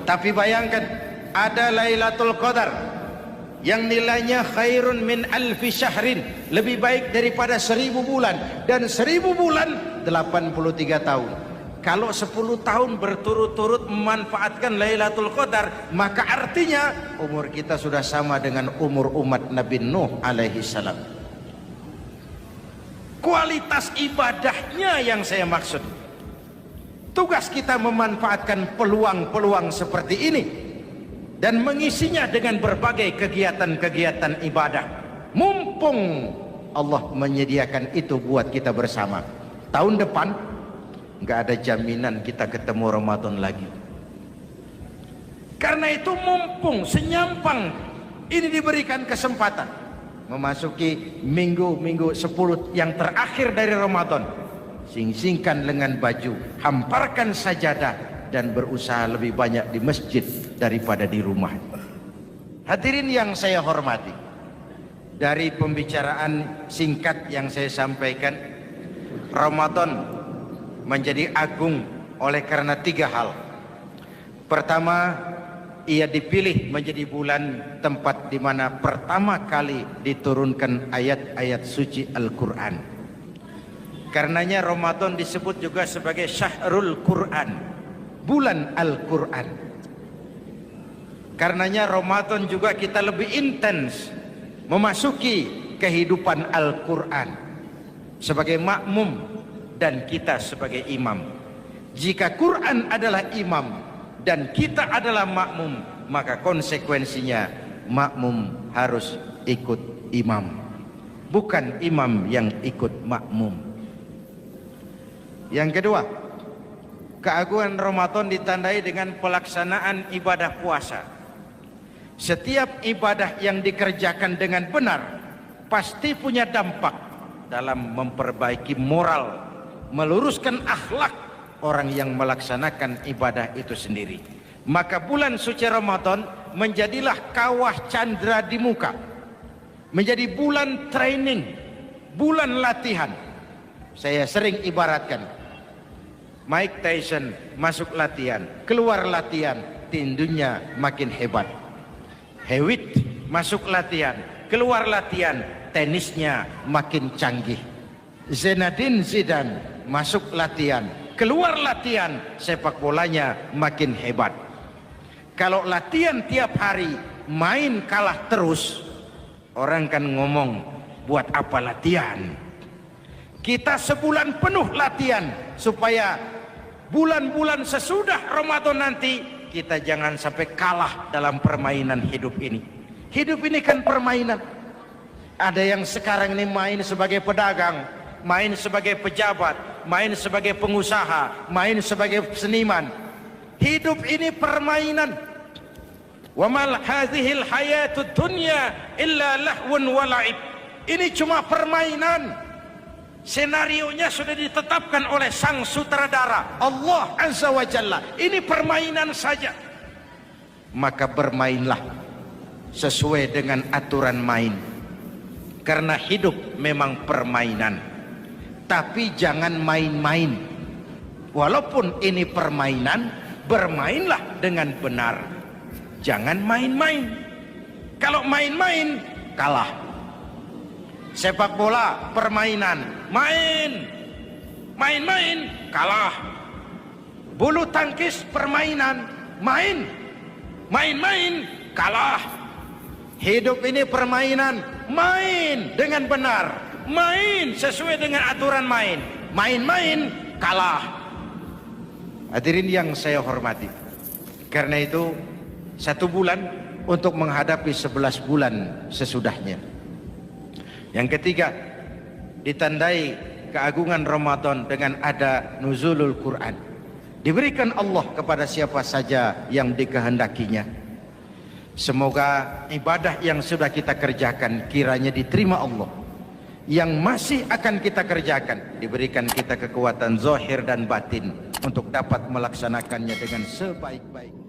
Tapi bayangkan, ada Lailatul Qadar yang nilainya khairun min alfi syahrin, lebih baik daripada 1000 bulan. Dan 1000 bulan 83 tahun. Kalau 10 tahun berturut-turut memanfaatkan Lailatul Qadar, maka artinya umur kita sudah sama dengan umur umat Nabi Nuh alaihi salam. Kualitas ibadahnya yang saya maksud. Tugas kita memanfaatkan peluang-peluang seperti ini dan mengisinya dengan berbagai kegiatan-kegiatan ibadah. Mumpung Allah menyediakan itu buat kita bersama. Tahun depan nggak ada jaminan kita ketemu Ramadan lagi. Karena itu mumpung senyampang ini diberikan kesempatan memasuki minggu-minggu 10 yang terakhir dari Ramadan, sing-singkan lengan baju, hamparkan sajadah, dan berusaha lebih banyak di masjid daripada di rumah. Hadirin yang saya hormati, dari pembicaraan singkat yang saya sampaikan, Ramadan menjadi agung oleh karena 3 hal. Pertama, ia dipilih menjadi bulan tempat di mana pertama kali diturunkan ayat-ayat suci Al-Quran. Karenanya Ramadan disebut juga sebagai Syahrul Quran, bulan Al-Quran. Karenanya Ramadan juga kita lebih intens memasuki kehidupan Al-Quran sebagai makmum dan kita sebagai imam. Jika Quran adalah imam dan kita adalah makmum, maka konsekuensinya makmum harus ikut imam, bukan imam yang ikut makmum. Yang kedua, keagungan Ramadan ditandai dengan pelaksanaan ibadah puasa. Setiap ibadah yang dikerjakan dengan benar pasti punya dampak dalam memperbaiki moral, meluruskan akhlak orang yang melaksanakan ibadah itu sendiri. Maka bulan suci Ramadan menjadilah kawah candra di muka, menjadi bulan training, bulan latihan. Saya sering ibaratkan Mike Tyson masuk latihan, keluar latihan, tinjunya makin hebat. Hewitt masuk latihan, keluar latihan, tenisnya makin canggih. Zinedine Zidane masuk latihan, keluar latihan, sepak bolanya makin hebat. Kalau latihan tiap hari, main kalah terus, orang kan ngomong, buat apa latihan? Kita sebulan penuh latihan supaya bulan-bulan sesudah Ramadan nanti kita jangan sampai kalah dalam permainan hidup ini. Hidup ini kan permainan. Ada yang sekarang ini main sebagai pedagang, main sebagai pejabat, main sebagai pengusaha, main sebagai seniman. Hidup ini permainan. Wa mal hadhil hayatud dunya illa lahwun wa la'ib. Ini cuma permainan. Senarionya sudah ditetapkan oleh sang sutradara Allah Azza wa Jalla. Ini permainan saja. Maka bermainlah sesuai dengan aturan main. Karena hidup memang permainan. Tapi jangan main-main. Walaupun ini permainan, bermainlah dengan benar. Jangan main-main. Kalau main-main, kalah. Sepak bola permainan, main-main kalah. Bulu tangkis permainan, main-main kalah. Hidup ini permainan, main dengan benar, main sesuai dengan aturan main, main-main kalah. Hadirin yang saya hormati, karena itu 1 bulan untuk menghadapi 11 bulan sesudahnya. Yang ketiga, ditandai keagungan Ramadan dengan ada nuzulul Quran. Diberikan Allah kepada siapa saja yang dikehendakinya. Semoga ibadah yang sudah kita kerjakan kiranya diterima Allah. Yang masih akan kita kerjakan, diberikan kita kekuatan zahir dan batin untuk dapat melaksanakannya dengan sebaik-baik.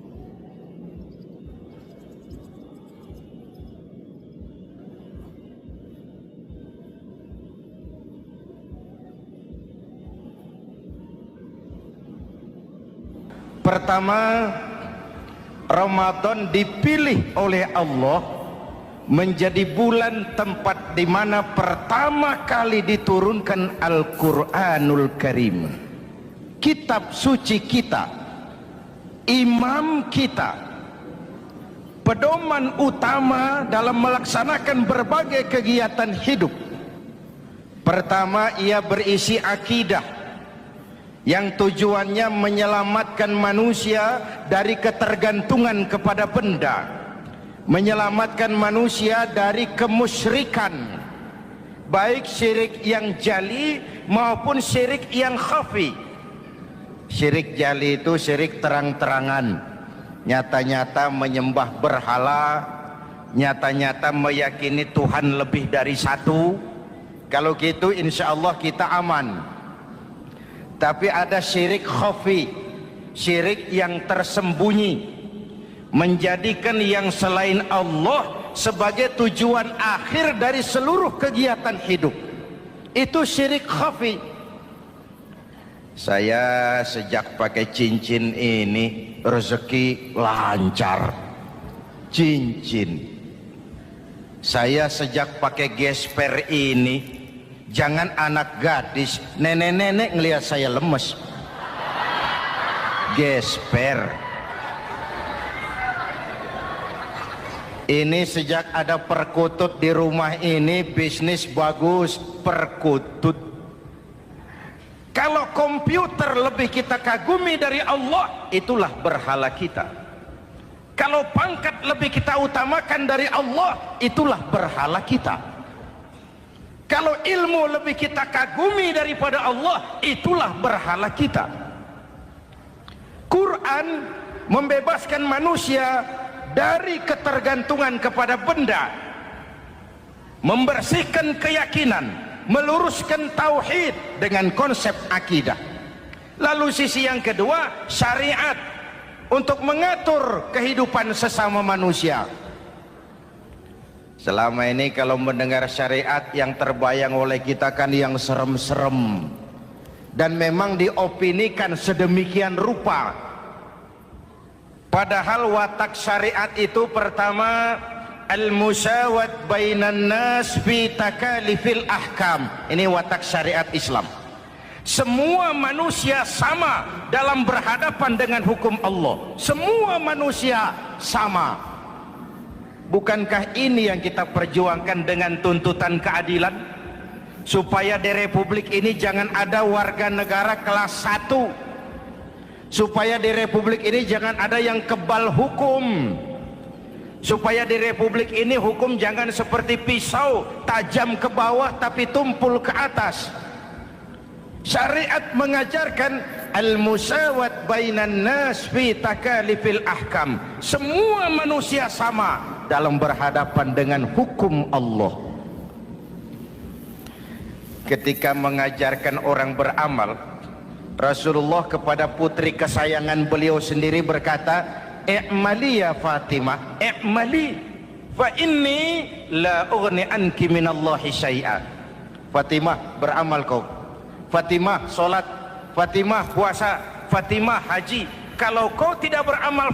Pertama, Ramadan dipilih oleh Allah menjadi bulan tempat di mana pertama kali diturunkan Al-Quranul Karim, kitab suci kita, imam kita, pedoman utama dalam melaksanakan berbagai kegiatan hidup. Pertama, ia berisi akidah yang tujuannya menyelamatkan manusia dari ketergantungan kepada benda, menyelamatkan manusia dari kemusyrikan, baik syirik yang jali maupun syirik yang khafi. Syirik jali itu syirik terang-terangan, nyata-nyata menyembah berhala, nyata-nyata meyakini Tuhan lebih dari satu. Kalau gitu insya Allah kita aman. Tapi ada syirik khafi, syirik yang tersembunyi, menjadikan yang selain Allah sebagai tujuan akhir dari seluruh kegiatan hidup. Itu syirik khafi. Saya sejak pakai cincin ini rezeki lancar. cincin. Saya sejak pakai gesper ini, jangan anak gadis, nenek-nenek ngelihat saya lemes. Gesper. Ini sejak ada perkutut di rumah ini, bisnis bagus, perkutut. Kalau komputer lebih kita kagumi dari Allah, itulah berhala kita. Kalau pangkat lebih kita utamakan dari Allah, itulah berhala kita. Kalau ilmu lebih kita kagumi daripada Allah, itulah berhala kita. Quran membebaskan manusia dari ketergantungan kepada benda, membersihkan keyakinan, meluruskan tauhid dengan konsep akidah. Lalu sisi yang kedua, syariat untuk mengatur kehidupan sesama manusia. Selama ini kalau mendengar syariat, yang terbayang oleh kita kan yang serem-serem, dan memang diopinikan sedemikian rupa. Padahal watak syariat itu pertama, al-musawat bainan nas fi takalifil ahkam. Ini watak syariat Islam. Semua manusia sama dalam berhadapan dengan hukum Allah. Semua manusia sama. Bukankah ini yang kita perjuangkan dengan tuntutan keadilan? Supaya di Republik ini jangan ada warga negara kelas 1. Supaya di Republik ini jangan ada yang kebal hukum. Supaya di Republik ini hukum jangan seperti pisau, tajam ke bawah tapi tumpul ke atas. Syariat mengajarkan al-musawat bainan nas fi takalifil ahkam. Semua manusia sama dalam berhadapan dengan hukum Allah. Ketika mengajarkan orang beramal, Rasulullah kepada putri kesayangan beliau sendiri berkata, "I'mali ya Fatimah, i'mali fa inni la ughni anki minallahi syai'a." Fatimah, beramal kau. Fatimah sholat, Fatimah puasa, Fatimah haji. Kalau kau tidak beramal,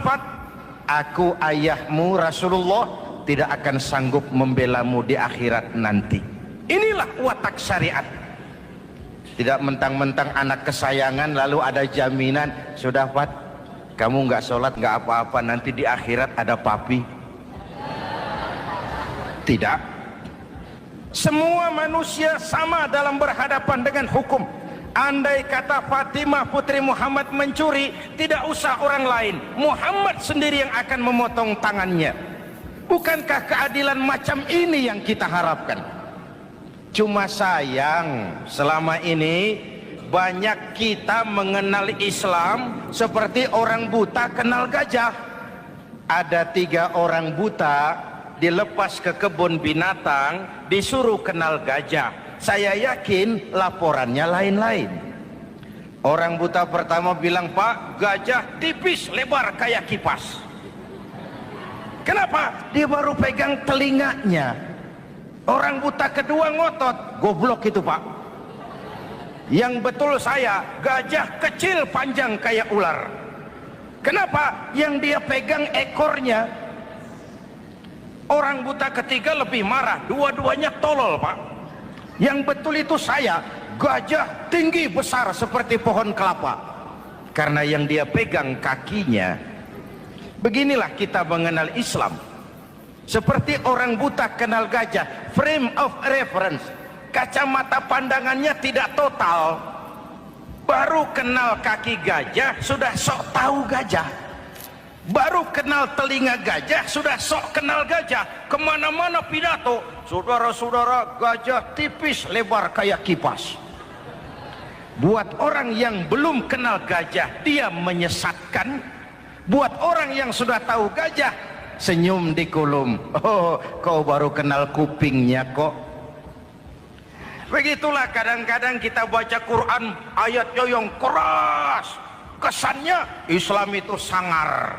aku ayahmu Rasulullah tidak akan sanggup membelamu di akhirat nanti. Inilah watak syariat. Tidak mentang-mentang anak kesayangan lalu ada jaminan, sudah Fat, kamu nggak sholat nggak apa-apa, nanti di akhirat ada papi. Tidak. Semua manusia sama dalam berhadapan dengan hukum. Andai kata Fatimah putri Muhammad mencuri, tidak usah orang lain, Muhammad sendiri yang akan memotong tangannya. Bukankah keadilan macam ini yang kita harapkan? Cuma sayang, selama ini banyak kita mengenal Islam seperti orang buta kenal gajah. Ada 3 orang buta dilepas ke kebun binatang, disuruh kenal gajah. Saya yakin laporannya lain-lain. Orang buta pertama bilang, "Pak, gajah tipis lebar kayak kipas." Kenapa? Dia baru pegang telinganya. Orang buta kedua ngotot, "Goblok itu Pak. Yang betul saya, gajah kecil panjang kayak ular." Kenapa? Yang dia pegang ekornya. Orang buta ketiga lebih marah, dua-duanya tolol Pak. Yang betul itu saya, gajah tinggi besar seperti pohon kelapa. Karena yang dia pegang kakinya. Beginilah kita mengenal Islam. Seperti orang buta kenal gajah, frame of reference, kacamata pandangannya tidak total. Baru kenal kaki gajah sudah sok tahu gajah. Baru kenal telinga gajah sudah sok kenal gajah. Kemana-mana pidato, saudara-saudara, gajah tipis lebar kayak kipas. Buat orang yang belum kenal gajah, dia menyesatkan. Buat orang yang sudah tahu gajah, senyum di kulum. "Oh, kau baru kenal kupingnya kok." Begitulah kadang-kadang kita baca Quran, ayatnya yang keras. Kesannya Islam itu sangar,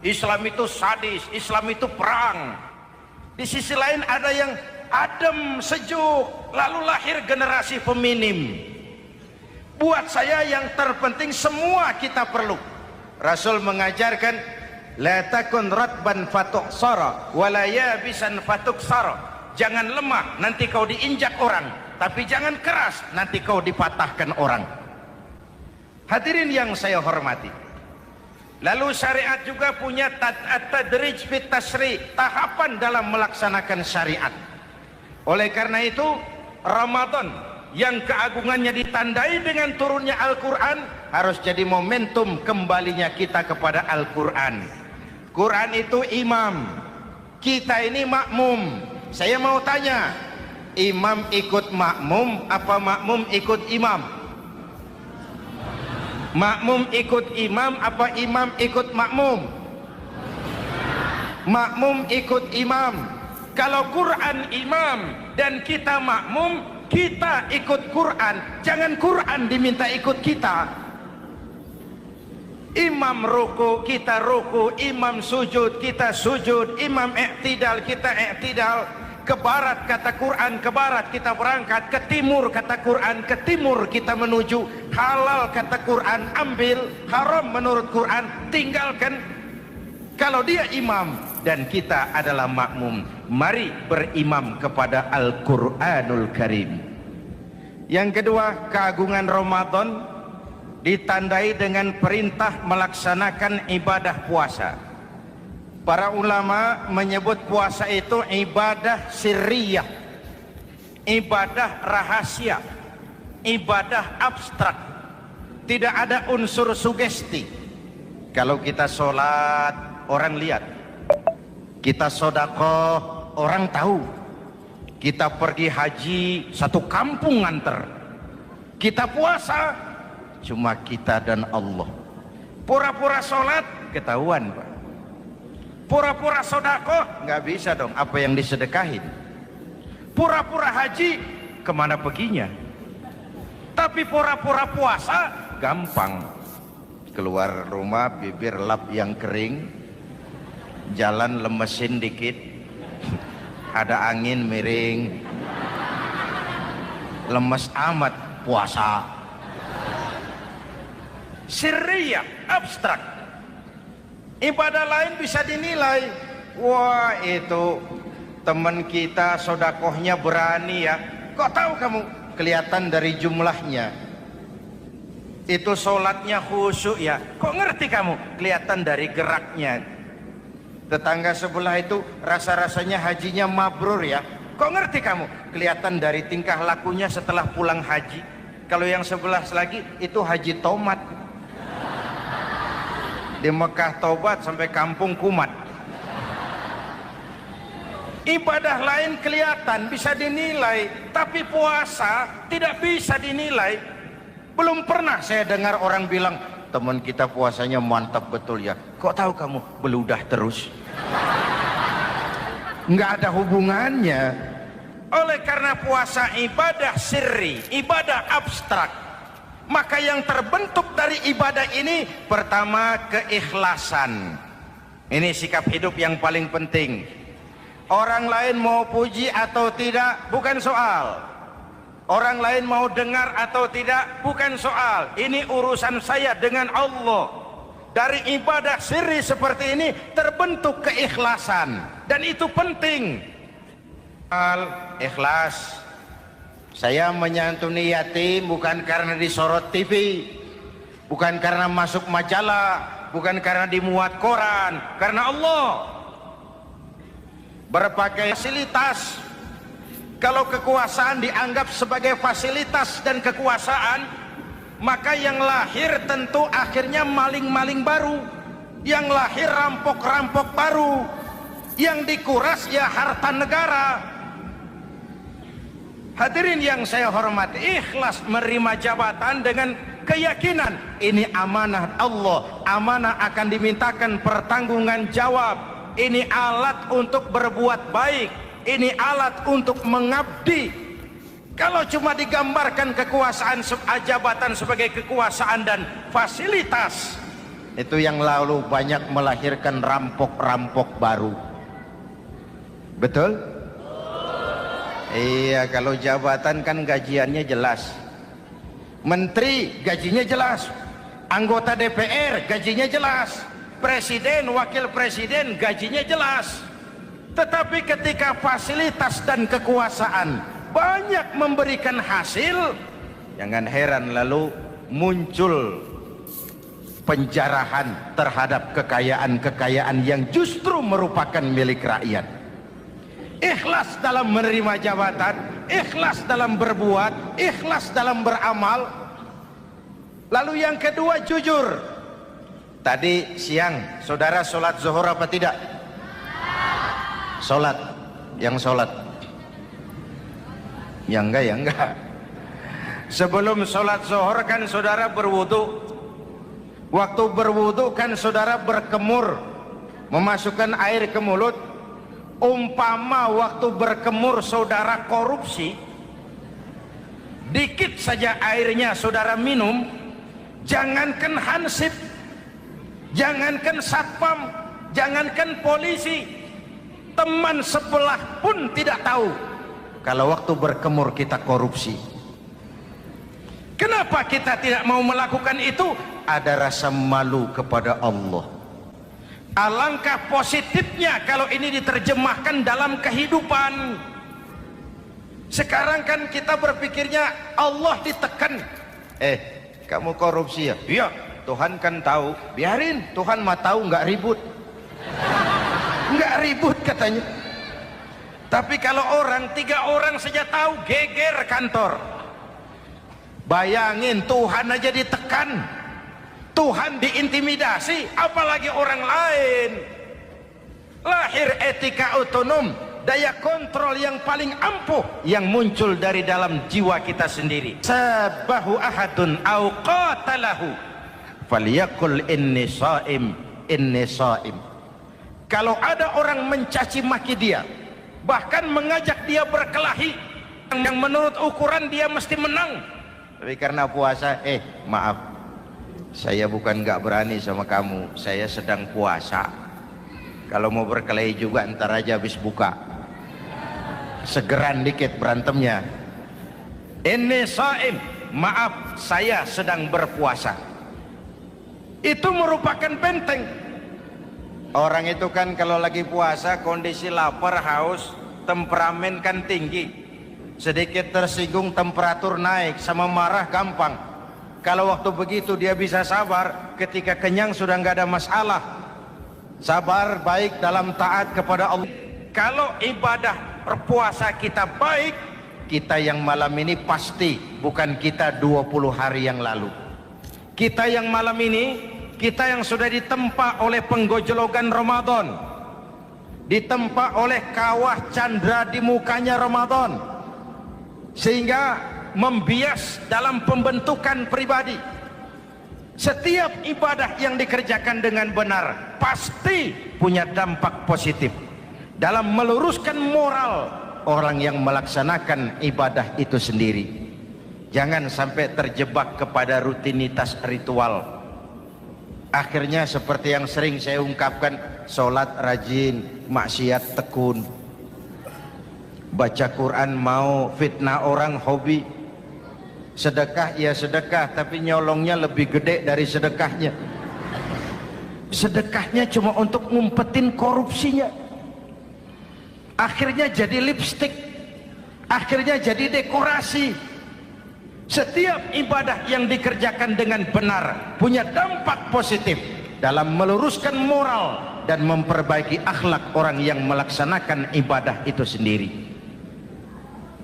Islam itu sadis, Islam itu perang. Di sisi lain ada yang adem, sejuk, lalu lahir generasi feminim. Buat saya yang terpenting semua kita perlu. Rasul mengajarkan, La takun ratban fatuksara wala yabisan fatuksara. Jangan lemah nanti kau diinjak orang, tapi jangan keras nanti kau dipatahkan orang. Hadirin yang saya hormati, lalu syariat juga punya at-tadrij fit tasri', tahapan dalam melaksanakan syariat. Oleh karena itu Ramadan yang keagungannya ditandai dengan turunnya Al-Quran harus jadi momentum kembalinya kita kepada Al-Quran. Quran itu imam, kita ini makmum. Saya mau tanya, imam ikut makmum apa makmum ikut imam? Makmum ikut imam apa imam ikut makmum? Makmum ikut imam. Kalau Quran imam dan kita makmum, kita ikut Quran, jangan Quran diminta ikut kita. Imam ruku, kita ruku. Imam sujud, kita sujud. Imam i'tidal, kita i'tidal. Ke barat kata Quran, ke barat kita berangkat. Ke timur kata Quran, ke timur kita menuju. Halal kata Quran, ambil. Haram menurut Quran, tinggalkan. Kalau dia imam dan kita adalah makmum, mari berimam kepada Al-Quranul Karim. Yang kedua, keagungan Ramadan ditandai dengan perintah melaksanakan ibadah puasa. Para ulama menyebut puasa itu ibadah sirriyah, ibadah rahasia, ibadah abstrak. Tidak ada unsur sugesti. Kalau kita sholat, orang lihat. Kita sedekah, orang tahu. Kita pergi haji, satu kampung nganter. Kita puasa, cuma kita dan Allah. Pura-pura sholat ketahuan, Pak. Pura-pura sedekah nggak bisa dong, apa yang disedekahin. Pura-pura haji kemana perginya? Tapi pura-pura puasa gampang. Keluar rumah bibir lap yang kering, jalan lemesin dikit, ada angin miring, lemes amat puasa. Sirriyah, abstrak. Ibadah lain bisa dinilai, wah itu teman kita sodakohnya berani ya. Kok tahu kamu? Kelihatan dari jumlahnya. Itu sholatnya khusyuk ya. Kok ngerti kamu? Kelihatan dari geraknya. Tetangga sebelah itu rasa-rasanya hajinya mabrur ya. Kok ngerti kamu? Kelihatan dari tingkah lakunya setelah pulang haji. Kalau yang sebelah lagi itu haji tomat. Di Mekah tobat sampai kampung kumat. Ibadah lain kelihatan bisa dinilai, tapi puasa tidak bisa dinilai. Belum pernah saya dengar orang bilang, teman kita puasanya mantap betul ya. Kok tahu kamu? Beludah terus. Nggak ada hubungannya. Oleh karena puasa ibadah sirri, ibadah abstrak, maka yang terbentuk dari ibadah ini pertama keikhlasan. Ini sikap hidup yang paling penting. Orang lain mau puji atau tidak bukan soal. Orang lain mau dengar atau tidak bukan soal. Ini urusan saya dengan Allah. Dari ibadah sirri seperti ini terbentuk keikhlasan, dan itu penting. Ikhlas. Saya menyantuni yatim bukan karena disorot TV, bukan karena masuk majalah, bukan karena dimuat koran, karena Allah. Berbagai fasilitas. Kalau kekuasaan dianggap sebagai fasilitas dan kekuasaan, maka yang lahir tentu akhirnya maling-maling baru, yang lahir rampok-rampok baru, yang dikuras ya harta negara. Hadirin yang saya hormati, ikhlas menerima jabatan dengan keyakinan ini amanah Allah, amanah akan dimintakan pertanggungan jawab. Ini alat untuk berbuat baik, ini alat untuk mengabdi. Kalau cuma digambarkan kekuasaan jabatan sebagai kekuasaan dan fasilitas, itu yang lalu banyak melahirkan rampok-rampok baru. Betul? Iya, kalau jabatan kan gajiannya jelas. Menteri gajinya jelas. Anggota DPR gajinya jelas. presiden, wakil presiden gajinya jelas. Tetapi ketika fasilitas dan kekuasaan banyak memberikan hasil, jangan heran lalu muncul penjarahan terhadap kekayaan-kekayaan yang justru merupakan milik rakyat. Ikhlas dalam menerima jabatan, ikhlas dalam berbuat, ikhlas dalam beramal. Lalu yang kedua, jujur. Tadi siang saudara sholat zuhur apa tidak? Sholat. Yang sholat? Yang enggak, ya enggak. Sebelum sholat zuhur kan saudara berwudu. Waktu berwudu kan saudara berkemur, memasukkan air ke mulut. Umpama waktu berkemur saudara korupsi, dikit saja airnya saudara minum, jangankan hansip, jangankan satpam, jangankan polisi, teman sebelah pun tidak tahu kalau waktu berkemur kita korupsi. Kenapa kita tidak mau melakukan itu? Ada rasa malu kepada Allah. Alangkah positifnya kalau ini diterjemahkan dalam kehidupan. Sekarang kan kita berpikirnya Allah ditekan. Kamu korupsi ya? Iya, Tuhan kan tahu. Biarin, Tuhan mah tahu, nggak ribut. Nggak ribut katanya. Tapi kalau orang, 3 orang saja tahu, geger kantor. Bayangin, Tuhan aja ditekan, Tuhan diintimidasi, apalagi orang lain. Lahir etika otonom, daya kontrol yang paling ampuh yang muncul dari dalam jiwa kita sendiri. Sabahu ahadun au qatalahu falyaqul inni shaim, inni shaim. Kalau ada orang mencaci maki dia, bahkan mengajak dia berkelahi yang menurut ukuran dia mesti menang, tapi karena puasa, maaf, saya bukan nggak berani sama kamu, saya sedang puasa. Kalau mau berkelahi juga ntar aja habis buka, segeran dikit berantemnya. Ini shaim, maaf saya sedang berpuasa. Itu merupakan benteng. Orang itu kan kalau lagi puasa kondisi lapar, haus, temperamen kan tinggi, sedikit tersinggung temperatur naik, sama marah gampang. Kalau waktu begitu dia bisa sabar, ketika kenyang sudah nggak ada masalah. Sabar baik dalam taat kepada Allah. Kalau ibadah berpuasa kita baik, kita yang malam ini pasti bukan kita 20 hari yang lalu. Kita yang malam ini, kita yang sudah ditempa oleh penggojologan Ramadan, ditempa oleh kawah candra di mukanya Ramadan, sehingga membias dalam pembentukan pribadi. Setiap ibadah yang dikerjakan dengan benar pasti punya dampak positif dalam meluruskan moral orang yang melaksanakan ibadah itu sendiri. Jangan sampai terjebak kepada rutinitas ritual. Akhirnya seperti yang sering saya ungkapkan, sholat rajin, maksiat tekun, baca Quran mau, fitnah orang hobi, sedekah ya sedekah, tapi nyolongnya lebih gede dari sedekahnya. Sedekahnya cuma untuk ngumpetin korupsinya. Akhirnya jadi lipstik, akhirnya jadi dekorasi. Setiap ibadah yang dikerjakan dengan benar punya dampak positif dalam meluruskan moral dan memperbaiki akhlak orang yang melaksanakan ibadah itu sendiri.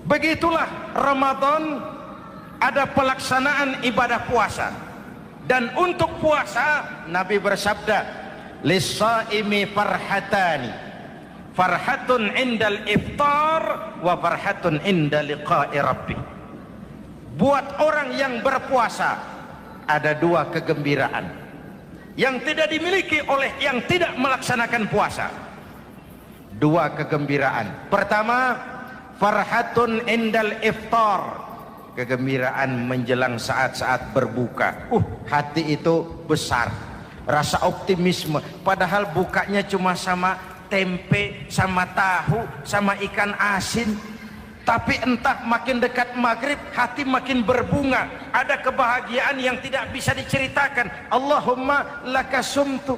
Begitulah Ramadan, ada pelaksanaan ibadah puasa. Dan untuk puasa Nabi bersabda, lis-shaimi farhatani, farhatun indal iftar wa farhatun inda liqa'i rabbih. Buat orang yang berpuasa ada 2 kegembiraan yang tidak dimiliki oleh yang tidak melaksanakan puasa. 2 kegembiraan. Pertama, farhatun indal iftar, kegembiraan menjelang saat-saat berbuka. Hati itu besar, rasa optimisme, padahal bukanya cuma sama tempe, sama tahu, sama ikan asin. Tapi entah makin dekat maghrib hati makin berbunga, ada kebahagiaan yang tidak bisa diceritakan. Allahumma laka sumtu,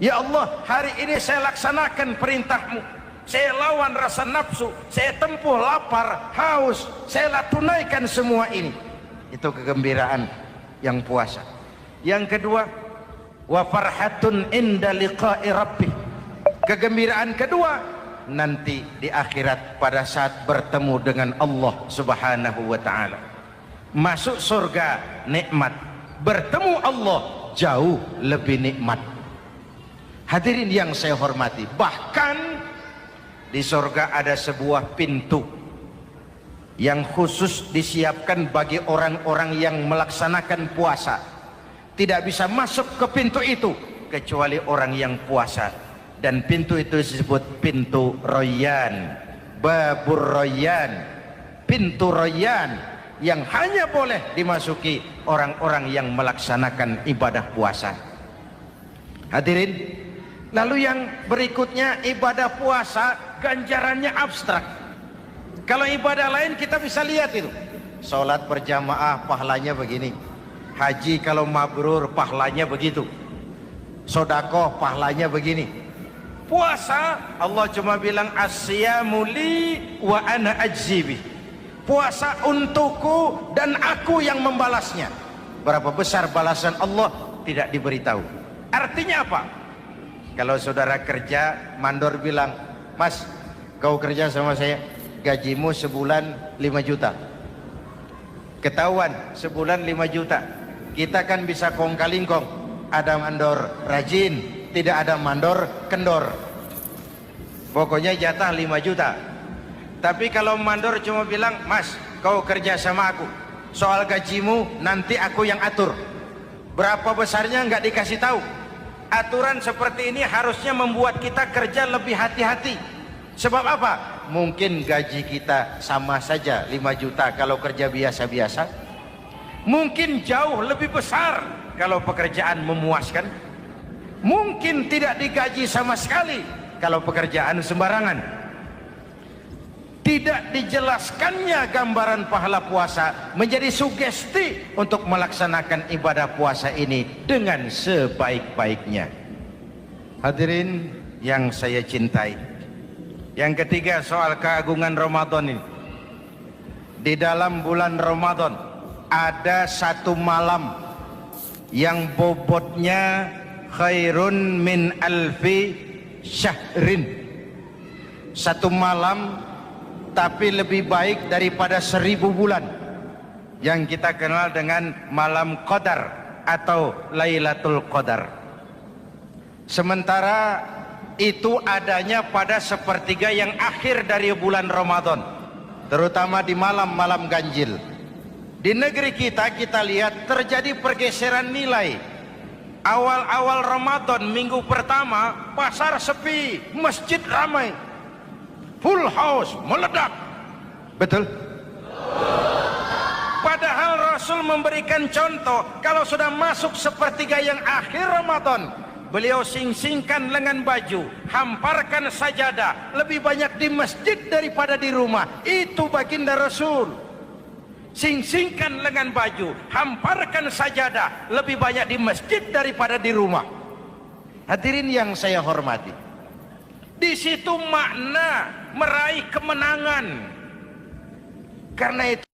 Ya Allah, hari ini saya laksanakan perintahmu, saya lawan rasa nafsu, saya tempuh lapar, haus, saya tunaikan semua ini. Itu kegembiraan yang puasa. Yang kedua, wa farhatun inda liqa'i rabbih. Kegembiraan kedua nanti di akhirat pada saat bertemu dengan Allah Subhanahu wa taala. Masuk surga nikmat, bertemu Allah jauh lebih nikmat. Hadirin yang saya hormati, bahkan di surga ada sebuah pintu yang khusus disiapkan bagi orang-orang yang melaksanakan puasa. Tidak bisa masuk ke pintu itu kecuali orang yang puasa. Dan pintu itu disebut pintu Rayyan, Babur Rayyan, pintu Rayyan, yang hanya boleh dimasuki orang-orang yang melaksanakan ibadah puasa. Hadirin, lalu yang berikutnya, ibadah puasa ganjarannya abstrak. Kalau ibadah lain kita bisa lihat itu, sholat berjamaah pahalanya begini, haji kalau mabrur pahalanya begitu, sodakoh pahalanya begini. Puasa Allah cuma bilang as-siyamu li wa ana ajzibi. Puasa untukku dan aku yang membalasnya. Berapa besar balasan Allah tidak diberitahu. Artinya apa? Kalau saudara kerja, mandor bilang, "Mas, kau kerja sama saya, gajimu sebulan 5 juta." Ketahuan sebulan 5 juta. Kita kan bisa kong-kalingkong. Ada mandor rajin, tidak ada mandor kendor. Pokoknya jatah 5 juta. Tapi kalau mandor cuma bilang, "Mas, kau kerja sama aku, soal gajimu nanti aku yang atur, berapa besarnya nggak dikasih tahu." Aturan seperti ini harusnya membuat kita kerja lebih hati-hati. Sebab apa? Mungkin gaji kita sama saja 5 juta kalau kerja biasa-biasa, mungkin jauh lebih besar kalau pekerjaan memuaskan, mungkin tidak digaji sama sekali kalau pekerjaan sembarangan. Tidak dijelaskannya gambaran pahala puasa menjadi sugesti untuk melaksanakan ibadah puasa ini dengan sebaik-baiknya. Hadirin yang saya cintai, yang ketiga soal keagungan Ramadan ini. Di dalam bulan Ramadan ada satu malam yang bobotnya khairun min alfi syahrin. Satu malam tapi lebih baik daripada 1000 bulan, yang kita kenal dengan malam Qadar atau Lailatul Qadar. Sementara itu adanya pada sepertiga yang akhir dari bulan Ramadan, terutama di malam-malam ganjil. Di negeri kita lihat terjadi pergeseran nilai. Awal-awal Ramadan, minggu pertama pasar sepi, masjid ramai, full house, meledak. Betul? Padahal Rasul memberikan contoh, kalau sudah masuk sepertiga yang akhir Ramadan, beliau sing-singkan lengan baju, hamparkan sajadah, lebih banyak di masjid daripada di rumah. Itu baginda Rasul. Sing-singkan lengan baju, hamparkan sajadah, lebih banyak di masjid daripada di rumah. Hadirin yang saya hormati, di situ makna meraih kemenangan. Karena itu